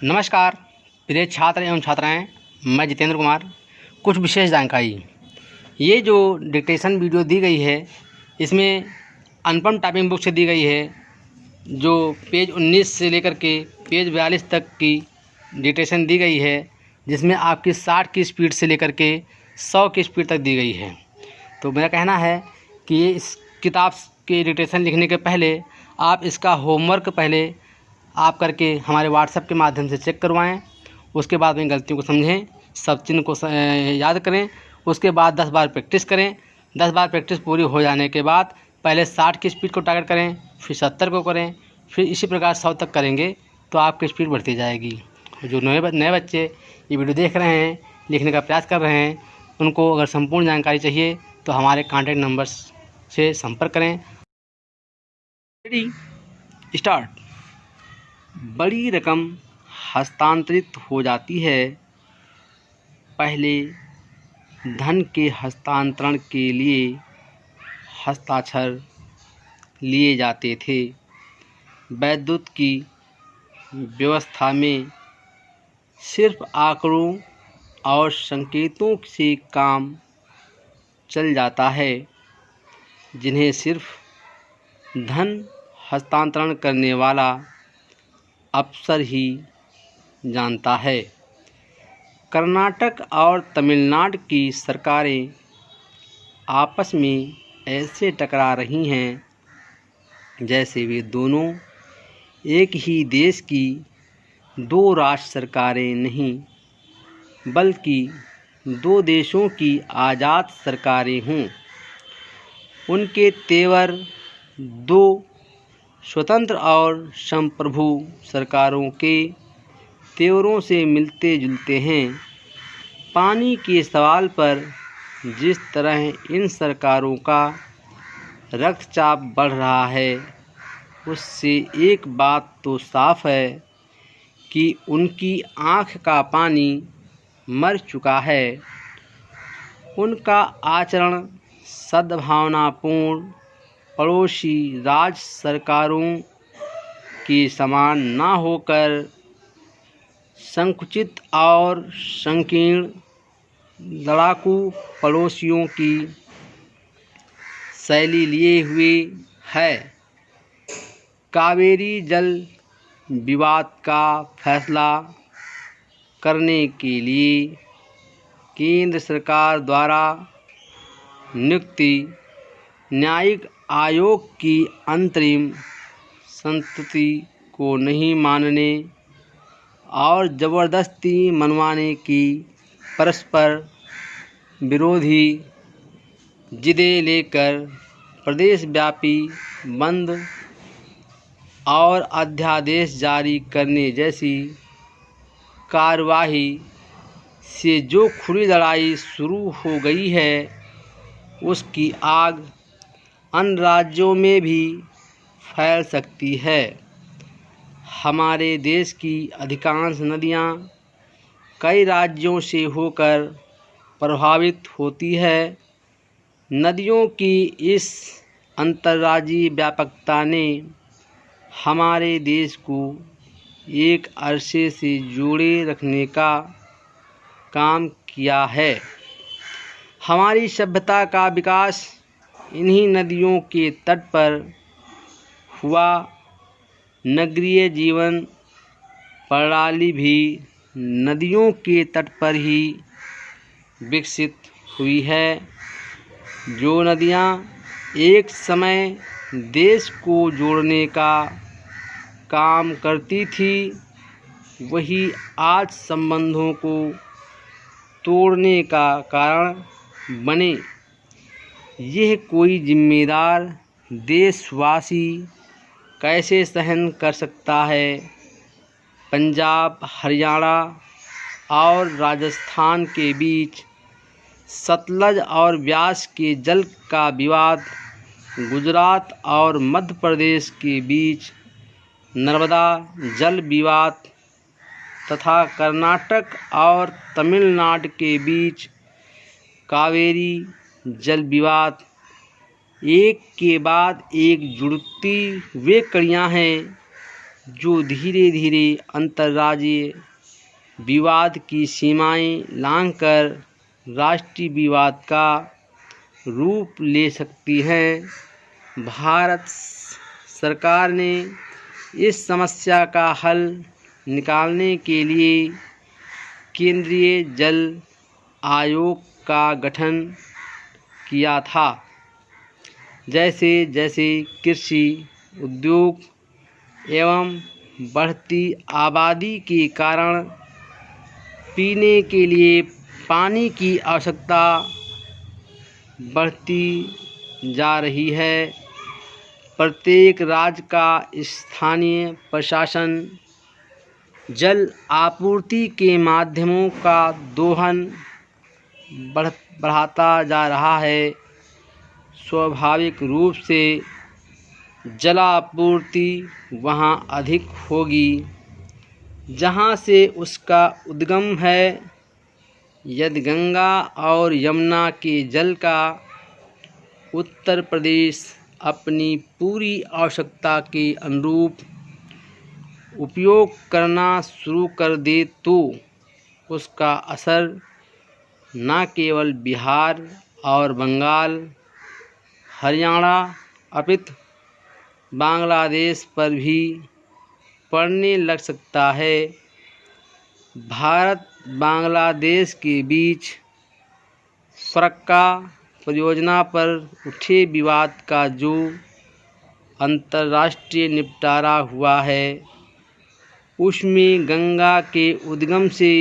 नमस्कार प्रिय छात्र एवं छात्राएं, मैं जितेंद्र कुमार। कुछ विशेष जानकारी। ये जो डिक्टेशन वीडियो दी गई है इसमें अनुपम टाइपिंग बुक से दी गई है, जो पेज 19 से लेकर के पेज 42 तक की डिक्टेशन दी गई है, जिसमें आपकी 60 की स्पीड से लेकर के 100 की स्पीड तक दी गई है। तो मेरा कहना है कि ये इस किताब के डिक्टेशन लिखने के पहले आप इसका होमवर्क पहले आप करके हमारे व्हाट्सएप के माध्यम से चेक करवाएं। उसके बाद में गलतियों को समझें, सब चिन्ह को याद करें। उसके बाद 10 बार प्रैक्टिस करें। 10 बार प्रैक्टिस पूरी हो जाने के बाद पहले 60 की स्पीड को टारगेट करें, फिर 70 को करें, फिर इसी प्रकार 100 तक करेंगे तो आपकी स्पीड बढ़ती जाएगी। जो नए बच्चे ये वीडियो देख रहे हैं, लिखने का प्रयास कर रहे हैं, उनको अगर संपूर्ण जानकारी चाहिए तो हमारे कॉन्टैक्ट नंबर से संपर्क करें। Ready, start. बड़ी रकम हस्तांतरित हो जाती है। पहले धन के हस्तांतरण के लिए हस्ताक्षर लिए जाते थे। वैद्युत की व्यवस्था में सिर्फ आंकड़ों और संकेतों से काम चल जाता है, जिन्हें सिर्फ धन हस्तांतरण करने वाला अफसर ही जानता है। कर्नाटक और तमिलनाडु की सरकारें आपस में ऐसे टकरा रही हैं जैसे वे दोनों एक ही देश की दो राष्ट्र सरकारें नहीं, बल्कि दो देशों की आज़ाद सरकारें हों। उनके तेवर दो स्वतंत्र और संप्रभु सरकारों के तेवरों से मिलते जुलते हैं। पानी के सवाल पर जिस तरह इन सरकारों का रक्तचाप बढ़ रहा है, उससे एक बात तो साफ है कि उनकी आँख का पानी मर चुका है। उनका आचरण सद्भावनापूर्ण पड़ोसी राज्य सरकारों के समान न होकर संकुचित और संकीर्ण लड़ाकू पड़ोसियों की शैली लिए हुए है। कावेरी जल विवाद का फैसला करने के लिए केंद्र सरकार द्वारा नियुक्ति न्यायिक आयोग की अंतरिम संस्तुति को नहीं मानने और ज़बरदस्ती मनवाने की परस्पर विरोधी जिदें लेकर प्रदेशव्यापी बंद और अध्यादेश जारी करने जैसी कार्यवाही से जो खुली लड़ाई शुरू हो गई है, उसकी आग अन्य राज्यों में भी फैल सकती है। हमारे देश की अधिकांश नदियाँ कई राज्यों से होकर प्रभावित होती है। नदियों की इस अंतर्राज्यीय व्यापकता ने हमारे देश को एक अरसे से जोड़े रखने का काम किया है। हमारी सभ्यता का विकास इन्हीं नदियों के तट पर हुआ। नगरीय जीवन प्रणाली भी नदियों के तट पर ही विकसित हुई है। जो नदियाँ एक समय देश को जोड़ने का काम करती थी, वही आज संबंधों को तोड़ने का कारण बने। यह कोई जिम्मेदार देशवासी कैसे सहन कर सकता है? पंजाब, हरियाणा और राजस्थान के बीच सतलज और व्यास के जल का विवाद, गुजरात और मध्य प्रदेश के बीच नर्मदा जल विवाद तथा कर्नाटक और तमिलनाडु के बीच कावेरी जल विवाद एक के बाद एक जुड़ती वे कड़ियाँ हैं जो धीरे धीरे अंतर्राज्यीय विवाद की सीमाएं लांघकर राष्ट्रीय विवाद का रूप ले सकती है। भारत सरकार ने इस समस्या का हल निकालने के लिए केंद्रीय जल आयोग का गठन किया था। जैसे जैसे कृषि उद्योग एवं बढ़ती आबादी के कारण पीने के लिए पानी की आवश्यकता बढ़ती जा रही है, प्रत्येक राज्य का स्थानीय प्रशासन जल आपूर्ति के माध्यमों का दोहन बढ़ाता जा रहा है। स्वाभाविक रूप से जलापूर्ति वहाँ अधिक होगी जहाँ से उसका उद्गम है। यदि गंगा और यमुना के जल का उत्तर प्रदेश अपनी पूरी आवश्यकता के अनुरूप उपयोग करना शुरू कर दे तो उसका असर न केवल बिहार और बंगाल, हरियाणा अपितु बांग्लादेश पर भी पड़ने लग सकता है। भारत बांग्लादेश के बीच फरक्का परियोजना पर उठे विवाद का जो अंतर्राष्ट्रीय निपटारा हुआ है, उसमें गंगा के उद्गम से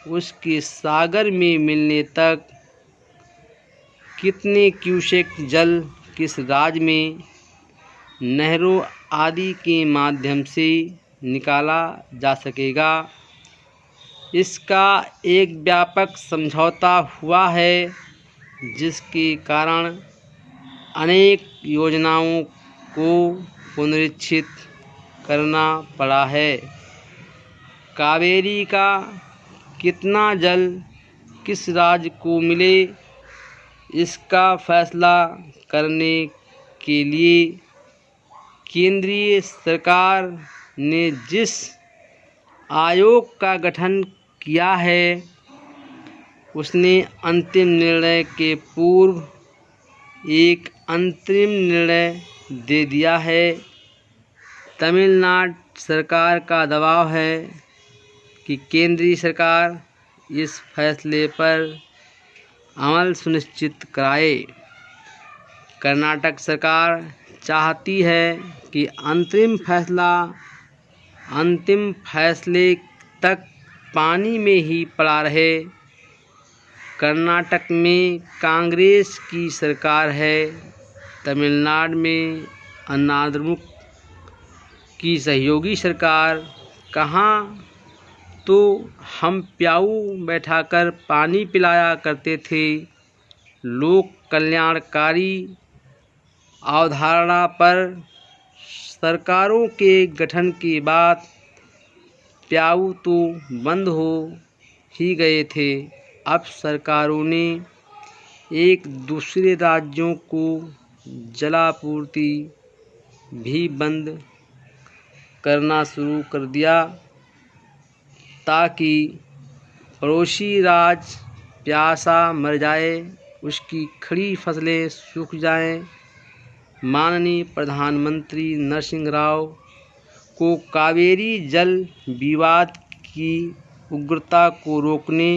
उसके सागर में मिलने तक कितने क्यूसेक जल किस राज्य में नहरों आदि के माध्यम से निकाला जा सकेगा, इसका एक व्यापक समझौता हुआ है, जिसके कारण अनेक योजनाओं को पुनरीक्षित करना पड़ा है। कावेरी का कितना जल किस राज्य को मिले, इसका फैसला करने के लिए केंद्रीय सरकार ने जिस आयोग का गठन किया है, उसने अंतिम निर्णय के पूर्व एक अंतरिम निर्णय दे दिया है। तमिलनाडु सरकार का दबाव है कि केंद्रीय सरकार इस फैसले पर अमल सुनिश्चित कराए। कर्नाटक सरकार चाहती है कि अंतिम फैसले तक पानी में ही पड़ा रहे। कर्नाटक में कांग्रेस की सरकार है, तमिलनाडु में अन्नाद्रमुक की सहयोगी सरकार। कहाँ तो हम प्याऊ बैठाकर पानी पिलाया करते थे। लोक कल्याणकारी अवधारणा पर सरकारों के गठन के बाद प्याऊ तो बंद हो ही गए थे। अब सरकारों ने एक दूसरे राज्यों को जलापूर्ति भी बंद करना शुरू कर दिया, ताकि पड़ोसी राज्य प्यासा मर जाए, उसकी खड़ी फसलें सूख जाएं। माननीय प्रधानमंत्री नरसिंह राव को कावेरी जल विवाद की उग्रता को रोकने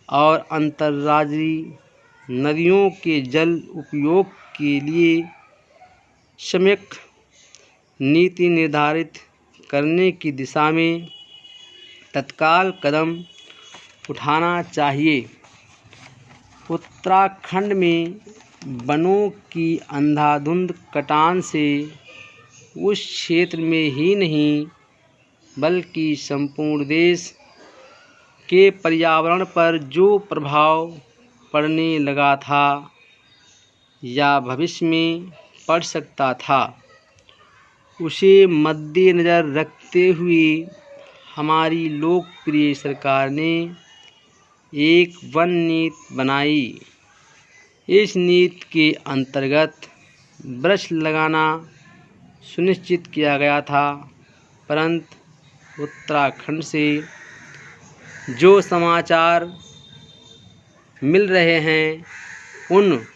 और अंतर्राज्यीय नदियों के जल उपयोग के लिए सम्यक नीति निर्धारित करने की दिशा में तत्काल कदम उठाना चाहिए। उत्तराखंड में वनों की अंधाधुंध कटान से उस क्षेत्र में ही नहीं बल्कि संपूर्ण देश के पर्यावरण पर जो प्रभाव पड़ने लगा था या भविष्य में पड़ सकता था, उसे मद्देनज़र रखते हुए हमारी लोकप्रिय सरकार ने एक वन नीति बनाई। इस नीति के अंतर्गत वृक्ष लगाना सुनिश्चित किया गया था। परंतु उत्तराखंड से जो समाचार मिल रहे हैं उन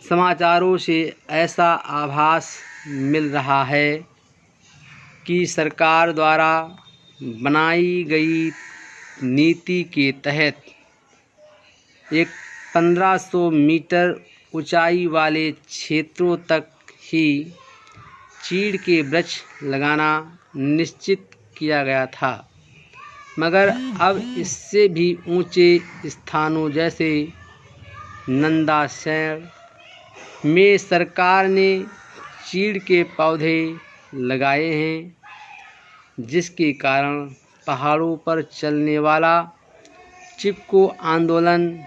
समाचारों से ऐसा आभास मिल रहा है कि सरकार द्वारा बनाई गई नीति के तहत एक 1500 मीटर ऊंचाई वाले क्षेत्रों तक ही चीड़ के वृक्ष लगाना निश्चित किया गया था, मगर अब इससे भी ऊंचे स्थानों जैसे नंदासैण में सरकार ने चीड़ के पौधे लगाए हैं, जिसके कारण पहाड़ों पर चलने वाला चिपको आंदोलन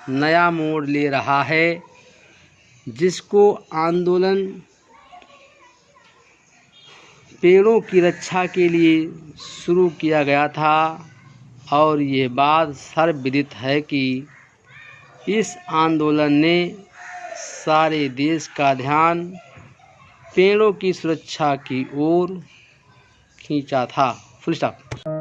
नया मोड़ ले रहा है। जिसको आंदोलन पेड़ों की रक्षा के लिए शुरू किया गया था और ये बात सर्वविदित है कि इस आंदोलन ने सारे देश का ध्यान पेड़ों की सुरक्षा की ओर खींचा था। Full stop.